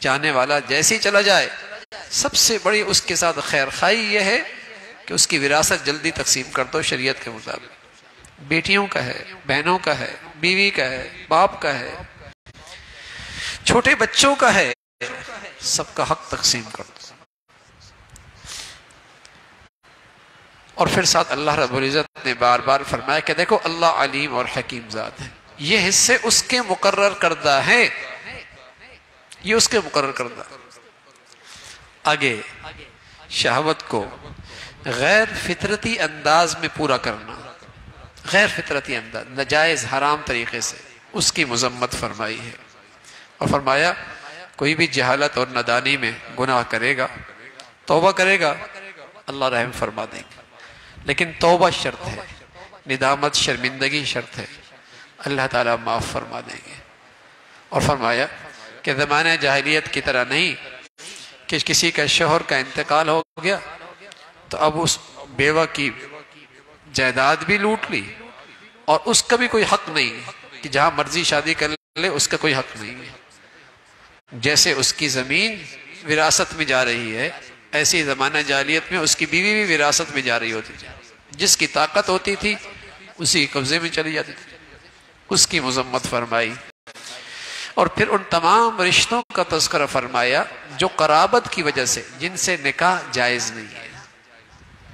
جانے والا جیسے ہی چلا جائے، سب سے بڑی اس کے ساتھ خیر خواہی یہ ہے کہ اس کی وراثت جلدی تقسیم کر دو شریعت کے مطابق. بیٹیوں کا ہے، بہنوں کا ہے، بیوی کا ہے، باپ کا ہے، چھوٹے بچوں کا ہے، سب کا حق تقسیم کر دو. اور پھر ساتھ اللہ رب العزت نے بار بار فرمایا کہ دیکھو اللہ علیم اور حکیم ذات ہے، یہ حصے اس کے مقرر کردہ ہیں، یہ اس کے مقرر کردہ. آگے شہوت کو غیر فطرتی انداز میں پورا کرنا، غیر فطرتی انداز، ناجائز حرام طریقے سے، اس کی مذمت فرمائی ہے. اور فرمایا کوئی بھی جہالت اور نادانی میں گناہ کرے گا، توبہ کرے گا، اللہ رحم فرما دیں گے، لیکن توبہ شرط ہے، ندامت شرمندگی شرط ہے، اللہ تعالیٰ معاف فرما دیں گے. اور فرمایا کہ زمانہ جاہلیت کی طرح نہیں کہ کسی کا شوہر کا انتقال ہو گیا تو اب اس بیوہ کی جائیداد بھی لوٹ لی اور اس کا بھی کوئی حق نہیں کہ جہاں مرضی شادی کر لے، اس کا کوئی حق نہیں ہے. جیسے اس کی زمین وراثت میں جا رہی ہے، ایسی زمانہ جاہلیت میں اس کی بیوی بھی وراثت میں جا رہی ہوتی تھی. جس کی طاقت ہوتی تھی اسی قبضے میں چلی جاتی تھی. اس کی مذمت فرمائی. اور پھر ان تمام رشتوں کا تذکرہ فرمایا جو قرابت کی وجہ سے، جن سے نکاح جائز نہیں ہے،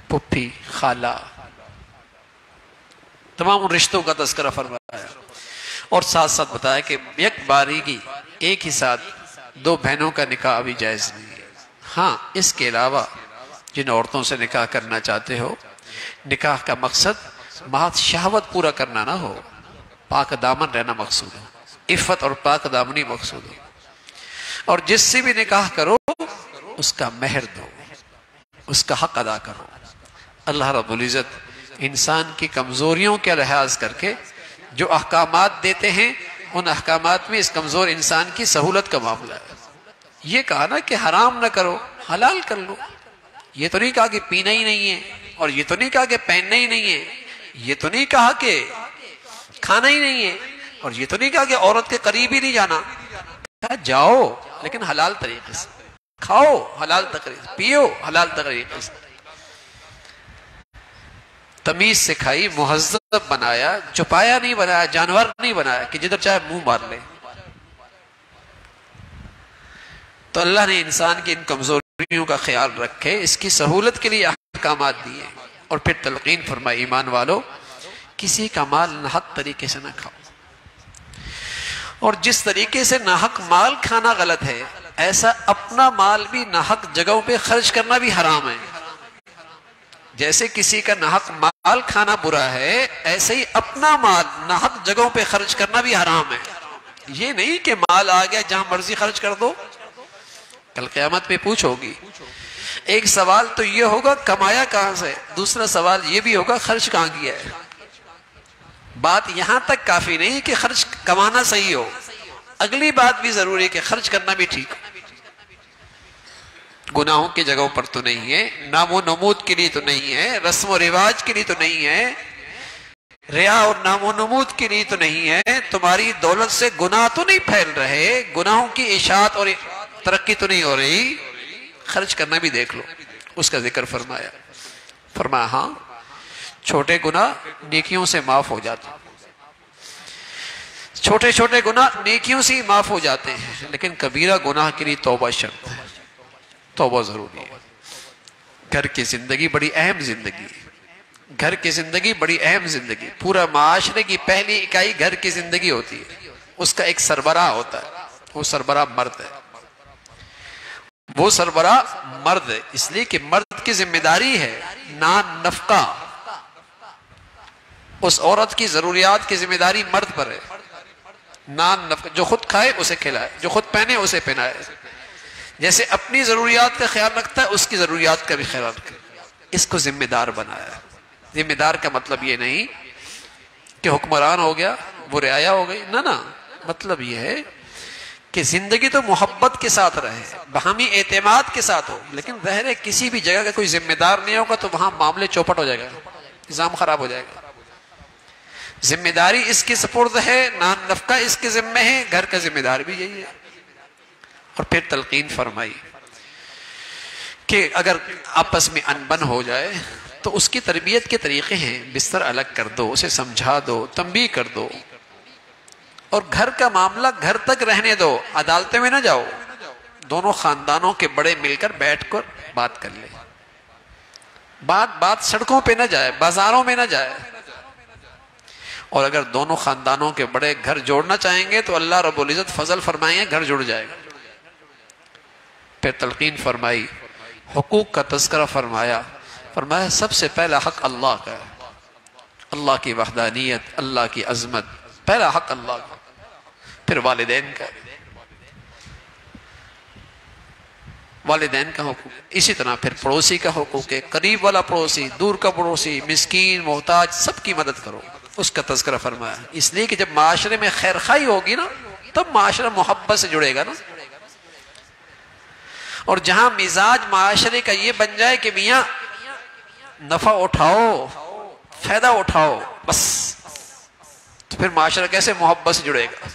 پھپھی، خالہ، تمام ان رشتوں کا تذکرہ فرمایا. اور ساتھ ساتھ بتایا کہ یک باری کی ایک ہی ساتھ دو بہنوں کا نکاح ابھی جائز نہیں ہے. ہاں اس کے علاوہ جن عورتوں سے نکاح کرنا چاہتے ہو، نکاح کا مقصد محض شہوت پورا کرنا نہ ہو، پاک دامن رہنا مقصود ہو، عفت اور پاک دامنی مقصود ہو. اور جس سے بھی نکاح کرو اس کا مہر دو، اس کا حق ادا کرو. اللہ رب العزت انسان کی کمزوریوں کے لحاظ کر کے جو احکامات دیتے ہیں، ان احکامات میں اس کمزور انسان کی سہولت کا معاملہ ہے. یہ کہا نا کہ حرام نہ کرو، حلال کر لو. یہ تو نہیں کہا کہ پینا ہی نہیں ہے، اور یہ تو نہیں کہا کہ پہننا ہی نہیں ہے، یہ تو نہیں کہا کہ کھانا ہی نہیں ہے، اور یہ تو نہیں کہا کہ عورت کے قریب ہی نہیں جانا. کہا جاؤ لیکن حلال طریقے سے، کھاؤ حلال طریقے سے، پیو حلال طریقے سے. تمیز سکھائی، مہذب بنایا، چھپایا نہیں بنایا، جانور نہیں بنایا کہ جدھر چاہے منہ مار لے. تو اللہ نے انسان کی ان کمزوریوں کا خیال رکھے، اس کی سہولت کے لیے احکامات دیے. اور پھر تلقین فرمائی ایمان والو کسی کا مال ناحق طریقے سے نہ کھاؤ. اور جس طریقے سے ناحق مال کھانا غلط ہے، ایسا اپنا مال بھی ناحق جگہوں پہ خرچ کرنا بھی حرام ہے. جیسے کسی کا ناحق مال کھانا برا ہے، ایسے ہی اپنا مال ناحق جگہوں پہ خرچ کرنا بھی حرام ہے. یہ نہیں کہ مال آ گیا جہاں مرضی خرچ کر دو، کل قیامت پہ پوچھو گی. ایک سوال تو یہ ہوگا کمایا کہاں سے، دوسرا سوال یہ بھی ہوگا خرچ کہاں کیا ہے. بات یہاں تک کافی نہیں کہ خرچ کمانا صحیح ہو، اگلی بات بھی ضروری ہے کہ خرچ کرنا بھی ٹھیک ہو. گناہوں کی جگہوں پر تو نہیں ہے، نام و نمود کے لیے تو نہیں ہے، رسم و رواج کے لیے تو نہیں ہے، ریا اور نام و نمود کے لیے تو نہیں ہے. تمہاری دولت سے گناہ تو نہیں پھیل رہے، گناہوں کی اشاعت اور ترقی تو نہیں ہو رہی. خرچ کرنا بھی دیکھ لو. اس کا ذکر فرمایا. فرمایا ہاں چھوٹے گناہ نیکیوں سے معاف ہو جاتے، چھوٹے چھوٹے گناہ نیکیوں سے ہی معاف ہو جاتے ہیں، لیکن کبیرہ گناہ کے لیے توبہ شرط ہے، توبہ ضروری ہے. گھر کی زندگی بڑی اہم زندگی ہے، گھر کی زندگی بڑی اہم زندگی. پورا معاشرے کی پہلی اکائی گھر کی زندگی ہوتی ہے. اس کا ایک سربراہ ہوتا ہے، وہ سربراہ مرد ہے. وہ سربراہ مرد ہے اس لیے کہ مرد کی ذمہ داری ہے نان نفقہ. اس عورت کی ضروریات کی ذمہ داری مرد پر ہے. نان نفقہ، جو خود کھائے اسے کھلائے، جو خود پہنے اسے پہنائے. جیسے اپنی ضروریات کا خیال رکھتا ہے اس کی ضروریات کا بھی خیال رکھے. اس کو ذمہ دار بنایا. ذمہ دار کا مطلب یہ نہیں کہ حکمران ہو گیا وہ رعایا ہو گئی، نہ مطلب یہ ہے کہ زندگی تو محبت کے ساتھ رہے، باہمی اعتماد کے ساتھ ہو. لیکن ظاہر ہے کسی بھی جگہ کا کوئی ذمہ دار نہیں ہوگا تو وہاں معاملے چوپٹ ہو جائے گا، نظام خراب ہو جائے گا. ذمہ داری اس کی سپرد ہے، نان نفقہ اس کے ذمہ ہے، گھر کا ذمہ دار بھی یہی ہے. اور پھر تلقین فرمائی کہ اگر آپس میں انبن ہو جائے تو اس کی تربیت کے طریقے ہیں، بستر الگ کر دو، اسے سمجھا دو، تنبیہ کر دو، اور گھر کا معاملہ گھر تک رہنے دو، عدالتیں میں نہ جاؤ، دونوں خاندانوں کے بڑے مل کر بیٹھ کر بات کر لیں، بات سڑکوں پہ نہ جائے، بازاروں میں نہ جائے، اور اگر دونوں خاندانوں کے بڑے گھر جوڑنا چاہیں گے تو اللہ رب العزت فضل فرمائیں گے، گھر جڑ جائے گا۔ پھر تلقین فرمائی، حقوق کا تذکرہ فرمایا سب سے پہلا حق اللہ کا ہے، اللہ کی وحدانیت، اللہ کی عظمت، پہلا حق اللہ کا، پھر والدین کا، حقوق، اسی طرح پھر پڑوسی کا حقوق ہے، قریب والا پڑوسی، دور کا پڑوسی، مسکین، محتاج، سب کی مدد کرو، اس کا تذکرہ فرمایا، اس لیے کہ جب معاشرے میں خیر خواہی ہوگی نا تب معاشرہ محبت سے جڑے گا نا، اور جہاں مزاج معاشرے کا یہ بن جائے کہ میاں نفع اٹھاؤ، فائدہ اٹھاؤ بس، تو پھر معاشرہ کیسے محبت سے جڑے گا؟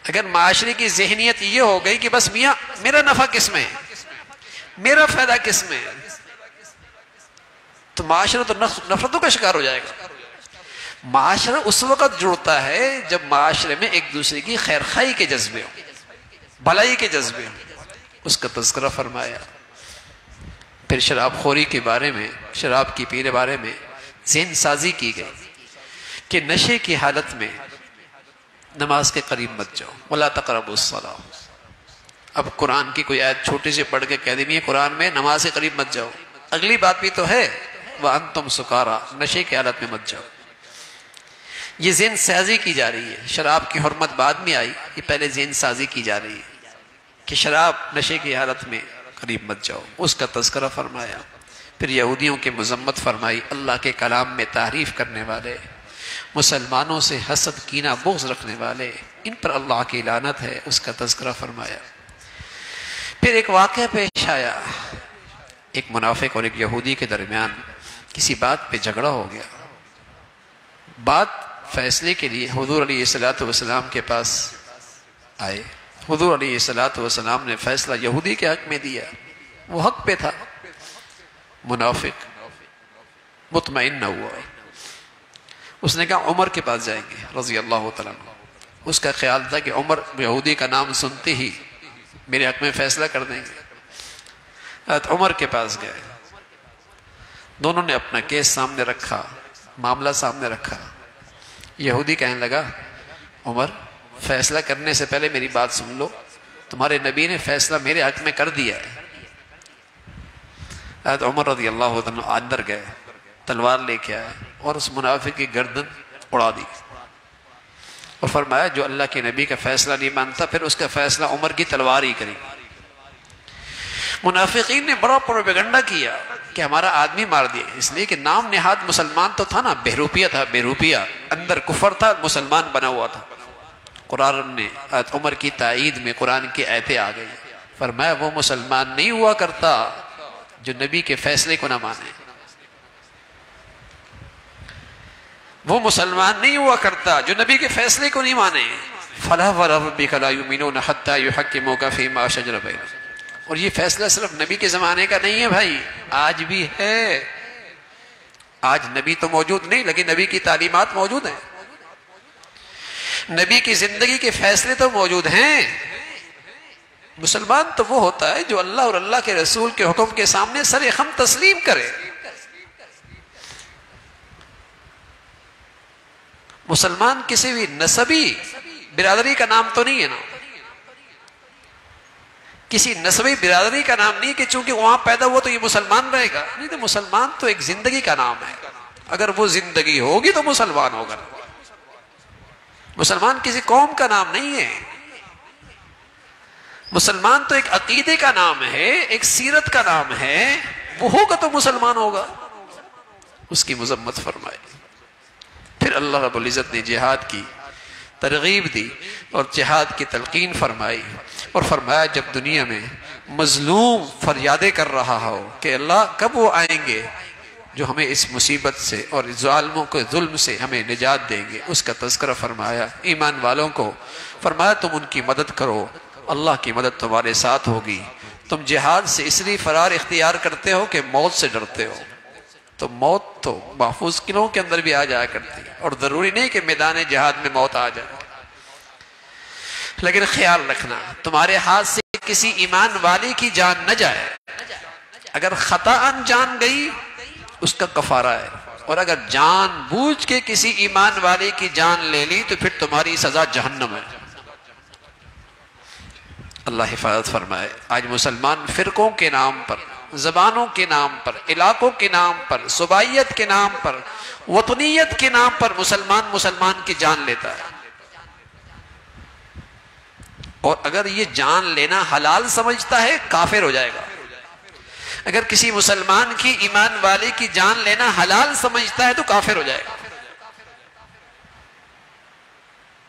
اگر معاشرے کی ذہنیت یہ ہو گئی کہ بس میاں میرا نفع کس میں ہے، میرا فائدہ کس میں ہے، تو معاشرہ تو نفرتوں کا شکار ہو جائے گا۔ معاشرہ اس وقت جڑتا ہے جب معاشرے میں ایک دوسرے کی خیر خواہی کے جذبے ہوں، بھلائی کے جذبے ہوں، اس کا تذکرہ فرمایا۔ پھر شراب خوری کے بارے میں، شراب کی پی کے بارے میں ذہن سازی کی گئی کہ نشے کی حالت میں نماز کے قریب مت جاؤ، وَلَا تَقْرَبُوا الصَّلَاةَ۔ اب قرآن کی کوئی آیت چھوٹی سی پڑھ کے کہہ دی ہے قرآن میں نماز کے قریب مت جاؤ، اگلی بات بھی تو ہے وَأَنْتُمْ سُكَارَىٰ، نشے کی حالت میں مت جاؤ۔ یہ ذہن سازی کی جا رہی ہے، شراب کی حرمت بعد میں آئی، یہ پہلے ذہن سازی کی جا رہی ہے کہ شراب نشے کی حالت میں قریب مت جاؤ، اس کا تذکرہ فرمایا۔ پھر یہودیوں کی مذمت فرمائی، اللہ کے کلام میں تعریف کرنے والے، مسلمانوں سے حسد، کینہ، بغض رکھنے والے، ان پر اللہ کی لعنت ہے، اس کا تذکرہ فرمایا۔ پھر ایک واقعہ پیش آیا، ایک منافق اور ایک یہودی کے درمیان کسی بات پہ جھگڑا ہو گیا، بات فیصلے کے لیے حضور علیہ السلام کے پاس آئے، حضور علیہ السلام نے فیصلہ یہودی کے حق میں دیا، وہ حق پہ تھا، منافق مطمئن نہ ہوا، اس نے کہا عمر کے پاس جائیں گے رضی اللہ تعالیٰ عنہ، اس کا خیال تھا کہ عمر یہودی کا نام سنتے ہی میرے حق میں فیصلہ کر دیں گے، حضرت عمر کے پاس گئے، دونوں نے اپنا کیس سامنے رکھا، معاملہ سامنے رکھا، یہودی کہنے لگا عمر فیصلہ کرنے سے پہلے میری بات سن لو، تمہارے نبی نے فیصلہ میرے حق میں کر دیا ہے۔ حضرت عمر رضی اللہ عنہ اندر گئے، تلوار لے کے آئے اور اس منافق کی گردن اڑا دی اور فرمایا جو اللہ کے نبی کا فیصلہ نہیں مانتا پھر اس کا فیصلہ عمر کی تلوار ہی کرے۔ منافقین نے بڑا پروپیگنڈا کیا کہ ہمارا آدمی مار دیا، اس لیے کہ نام نہاد مسلمان تو تھا نا، بہروپیہ تھا، بہروپیہ، اندر کفر تھا، مسلمان بنا ہوا تھا۔ قرآن نے حضرت عمر کی تائید میں قرآن کی آیتیں آ گئی، فرمایا وہ مسلمان نہیں ہوا کرتا جو نبی کے فیصلے کو نہ مانے، وہ مسلمان نہیں ہوا کرتا جو نبی کے فیصلے کو نہیں مانے۔ فَلَا وَرَبِّكَ لَا يُؤْمِنُونَ حَتَّى يُحَكِّمُوكَ فِي مَا شَجَرَ بَيْنَهُمْ۔ اور یہ فیصلہ صرف نبی کے زمانے کا نہیں ہے بھائی، آج بھی ہے، آج نبی تو موجود نہیں لیکن نبی کی تعلیمات موجود ہیں، نبی کی زندگی کے فیصلے تو موجود ہیں۔ مسلمان تو وہ ہوتا ہے جو اللہ اور اللہ کے رسول کے حکم کے سامنے سر خم تسلیم کرے۔ مسلمان کسی بھی نسبی برادری کا نام تو نہیں ہے نا، کسی نسبی برادری کا نام نہیں کہ چونکہ وہاں پیدا ہوا تو یہ مسلمان رہے گا، نہیں، تو مسلمان تو ایک زندگی کا نام ہے، اگر وہ زندگی ہوگی تو مسلمان ہوگا۔ مسلمان کسی قوم کا نام نہیں ہے، مسلمان تو ایک عقیدے کا نام ہے، ایک سیرت کا نام ہے، وہ ہوگا تو مسلمان ہوگا، اس کی مذمت فرمائے۔ پھر اللہ رب العزت نے جہاد کی ترغیب دی اور جہاد کی تلقین فرمائی اور فرمایا جب دنیا میں مظلوم فریادیں کر رہا ہو کہ اللہ کب وہ آئیں گے جو ہمیں اس مصیبت سے اور ظالموں کے ظلم سے ہمیں نجات دیں گے، اس کا تذکرہ فرمایا۔ ایمان والوں کو فرمایا تم ان کی مدد کرو اللہ کی مدد تمہارے ساتھ ہوگی. تم جہاد سے اس لیے فرار اختیار کرتے ہو کہ موت سے ڈرتے ہو. تو موت تو محفوظ قلعوں کے اندر بھی آ جایا کرتی ہے، اور ضروری نہیں کہ میدان جہاد میں موت آ جائے. لیکن خیال رکھنا تمہارے ہاتھ سے کسی ایمان والی کی جان نہ جائے. اگر خطاً جان گئی اس کا کفارہ ہے، اور اگر جان بوجھ کے کسی ایمان والے کی جان لے لی تو پھر تمہاری سزا جہنم ہے. اللہ حفاظت فرمائے. آج مسلمان فرقوں کے نام پر، زبانوں کے نام پر، علاقوں کے نام پر، صوبائیت کے نام پر، وطنیت کے نام پر مسلمان کی جان لیتا ہے. اور اگر یہ جان لینا حلال سمجھتا ہے کافر ہو جائے گا. اگر کسی مسلمان کی ایمان والے کی جان لینا حلال سمجھتا ہے تو کافر ہو جائے گا.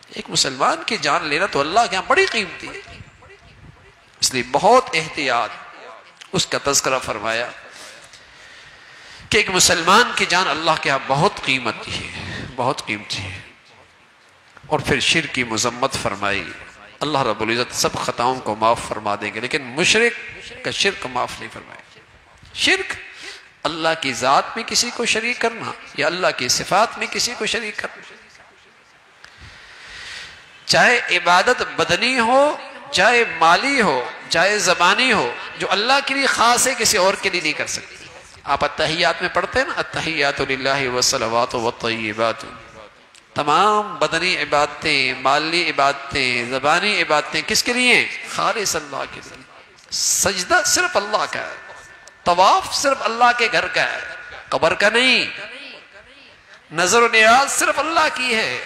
ایک مسلمان کی جان لینا تو اللہ کے یہاں بڑی قیمتی ہے، اس لیے بہت احتیاط. اس کا تذکرہ فرمایا کہ ایک مسلمان کی جان اللہ کے یہاں بہت قیمتی ہے، بہت قیمتی ہے. اور پھر شرک کی مذمت فرمائی. اللہ رب العزت سب خطاؤں کو معاف فرما دیں گے، لیکن مشرک کا شرک معاف نہیں فرمائے. شرک اللہ کی ذات میں کسی کو شریک کرنا یا اللہ کی صفات میں کسی کو شریک کرنا، چاہے عبادت بدنی ہو، چاہے مالی ہو، چاہے زبانی ہو، جو اللہ کے لیے خاص ہے کسی اور کے لیے نہیں کر سکتے. آپ التحیات میں پڑھتے ہیں نا، التحیات للہ والصلوات والطیبات. تمام بدنی عبادتیں، مالی عبادتیں، زبانی عبادتیں کس کے لیے؟ خالص اللہ کے لیے. سجدہ صرف اللہ کا ہے، طواف صرف اللہ کے گھر کا ہے، قبر کا نہیں. نظر و نیاز صرف اللہ کی ہے.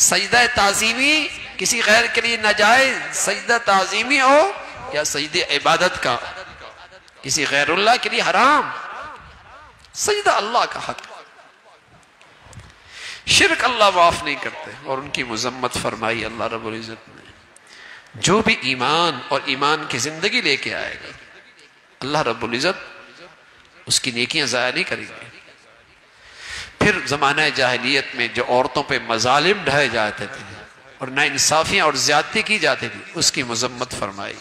سجدہ تعظیمی کسی غیر کے لیے ناجائز، سجدہ تعظیمی ہو یا سجدہ عبادت کا کسی غیر اللہ کے لیے حرام. سجدہ اللہ کا حق. شرک اللہ معاف نہیں کرتے، اور ان کی مذمت فرمائی اللہ رب العزت نے. جو بھی ایمان اور ایمان کی زندگی لے کے آئے گا اللہ رب العزت اس کی نیکیاں ضائع نہیں کریں گے. پھر زمانہ جاہلیت میں جو عورتوں پہ مظالم ڈھائے جاتے تھے اور ناانصافیاں اور زیادتی کی جاتی تھی، اس کی مذمت فرمائی،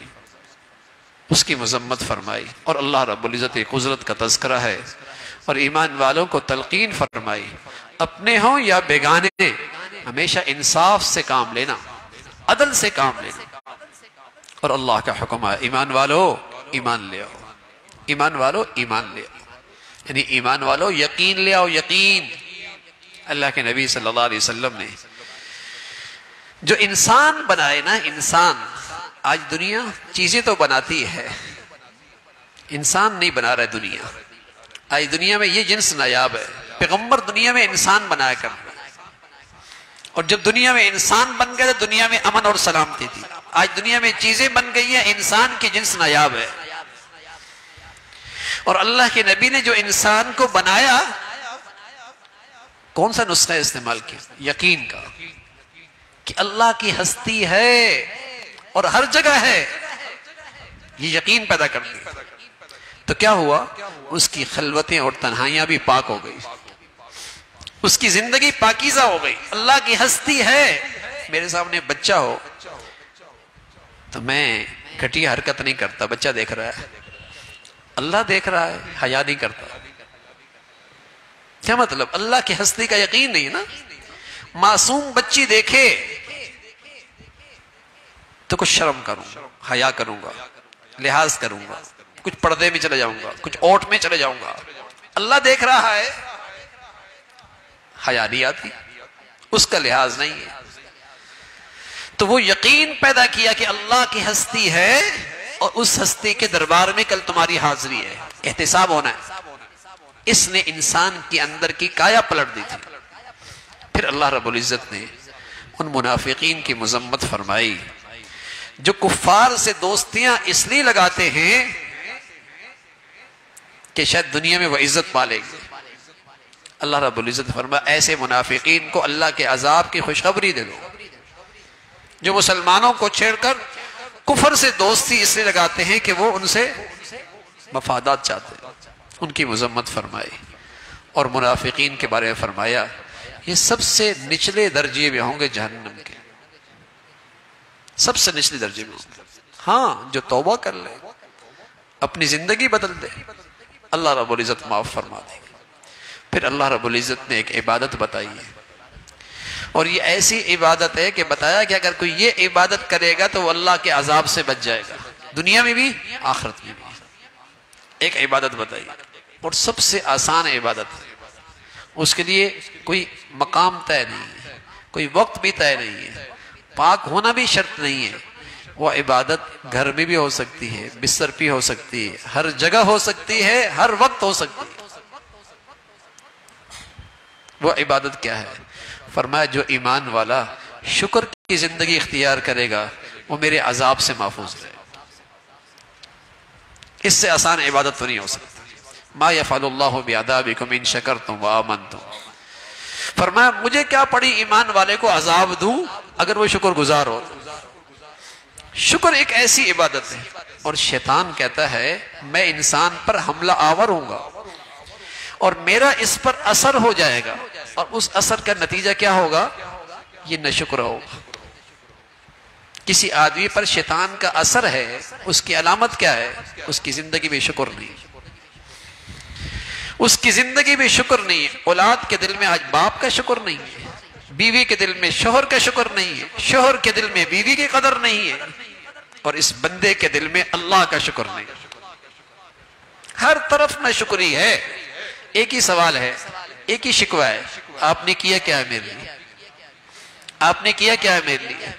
اس کی مذمت فرمائی. اور اللہ رب العزت ایک قدرت کا تذکرہ ہے، اور ایمان والوں کو تلقین فرمائی، اپنے ہوں یا بیگانے ہمیشہ انصاف سے کام لینا، عدل سے کام لینا. اور اللہ کا حکم ہے ایمان والو ایمان لے آؤ، ایمان والو ایمان لے آؤ، یعنی ایمان والو یقین لے آؤ. یقین اللہ کے نبی صلی اللہ علیہ وسلم نے جو انسان بنائے نا، انسان، آج دنیا چیزیں تو بناتی ہے، انسان نہیں بنا رہا دنیا. آج دنیا میں یہ جنس نایاب ہے. پیغمبر دنیا میں انسان بنایا کرتا ہے، اور جب دنیا میں انسان بن گئے تو دنیا میں امن اور سلامتی تھی. آج دنیا میں چیزیں بن گئی ہیں، انسان کی جنس نایاب ہے. اور اللہ کے نبی نے جو انسان کو بنایا کون سا نسخہ استعمال کیا؟ یقین کا، کہ اللہ کی ہستی ہے اور ہر جگہ ہے. یہ یقین پیدا کر دیا. تو کیا ہوا؟ اس کی خلوتیں اور تنہائیاں بھی پاک ہو گئی، اس کی زندگی پاکیزہ ہو گئی. اللہ کی ہستی ہے. میرے سامنے بچہ ہو تو میں گھٹیا حرکت نہیں کرتا، بچہ دیکھ رہا ہے، اللہ دیکھ رہا ہے، حیا نہیں کرتا. کیا مطلب؟ اللہ کی ہستی کا یقین نہیں نا. معصوم بچی دیکھے تو کچھ شرم کروں گا، حیا کروں گا، لحاظ کروں گا، کچھ پردے میں چلے جاؤں گا، کچھ اوٹ میں چلے جاؤں گا. اللہ دیکھ رہا ہے، حیا نہیں آتی، اس کا لحاظ نہیں ہے. تو وہ یقین پیدا کیا کہ اللہ کی ہستی ہے، اور اس ہستی کے دربار میں کل تمہاری حاضری ہے، احتساب ہونا ہے. اس نے انسان کے اندر کی کایا پلٹ دی تھی. پھر اللہ رب العزت نے ان منافقین کی مذمت فرمائی جو کفار سے دوستیاں اس لیے لگاتے ہیں کہ شاید دنیا میں وہ عزت پالے گی. اللہ رب العزت فرمایا ایسے منافقین کو اللہ کے عذاب کی خوشخبری دے دو جو مسلمانوں کو چھیڑ کر کفر سے دوستی اس لیے لگاتے ہیں کہ وہ ان سے مفادات چاہتے ہیں. ان کی مذمت فرمائی. اور منافقین کے بارے میں فرمایا یہ سب سے نچلے درجے میں ہوں گے جہنم کے. سب سے نچلے درجے میں ہوگا۔ ہاں جو توبہ کر لے، اپنی زندگی بدل دے، اللہ رب العزت معاف فرما دے گا۔ پھر اللہ رب العزت نے ایک عبادت بتائی ہے، اور یہ ایسی عبادت ہے کہ بتایا کہ اگر کوئی یہ عبادت کرے گا تو وہ اللہ کے عذاب سے بچ جائے گا، دنیا میں بھی آخرت میں بھی۔ ایک عبادت بتائی اور سب سے آسان عبادت ہے، اس کے لیے کوئی مقام طے نہیں ہے، کوئی وقت بھی طے نہیں ہے، پاک ہونا بھی شرط نہیں ہے۔ وہ عبادت گھر میں بھی ہو سکتی ہے، بستر پہ ہو سکتی ہے، ہر جگہ ہو سکتی ہے، ہر وقت ہو سکتی ہے۔ وہ عبادت کیا ہے؟ فرمایا جو ایمان والا شکر کی زندگی اختیار کرے گا وہ میرے عذاب سے محفوظ رہے گا۔ اس سے آسان عبادت تو نہیں ہو سکتی۔ ما یفعل اللہ بعذابکم ان شکرتم وآمنتم، فرمایا مجھے کیا پڑی ایمان والے کو عذاب دوں اگر وہ شکر گزار ہو۔ شکر ایک ایسی عبادت ہے، اور شیطان کہتا ہے میں انسان پر حملہ آور ہوں گا اور میرا اس پر اثر ہو جائے گا، اور اس اثر کا نتیجہ کیا ہوگا؟ یہ ناشکر ہوگا۔ کسی آدمی پر شیطان کا اثر ہے، اس کی علامت کیا ہے؟ اس کی زندگی میں شکر نہیں، اس کی زندگی میں شکر نہیں ہے۔ اولاد کے دل میں آج باپ کا شکر نہیں ہے، بیوی کے دل میں شوہر کا شکر نہیں ہے، شوہر کے دل میں بیوی کی قدر نہیں ہے، اور اس بندے کے دل میں اللہ کا شکر نہیں ہے۔ ہر طرف ناشکری ہے۔ ایک ہی سوال ہے، ایک ہی شکوہ ہے، آپ نے کیا کیا ہے میرے لیے؟ آپ نے کیا کیا ہے میرے لیے؟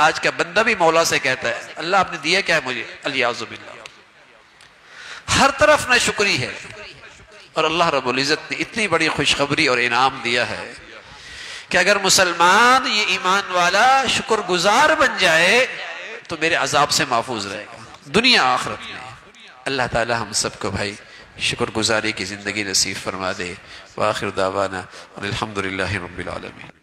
آج کا بندہ بھی مولا سے کہتا ہے اللہ آپ نے دیا کیا ہے مجھے؟ الیاذ باللہ۔ ہر نہ شکری ہے، اور اللہ رب العزت نے اتنی بڑی خوشخبری اور انعام دیا ہے کہ اگر مسلمان یہ ایمان والا شکر گزار بن جائے تو میرے عذاب سے محفوظ رہے گا دنیا آخرت میں۔ اللہ تعالی ہم سب کو بھائی شکر گزاری کی زندگی نصیب فرما دے۔ وآخر دعوانا الحمدللہ رب العالمین۔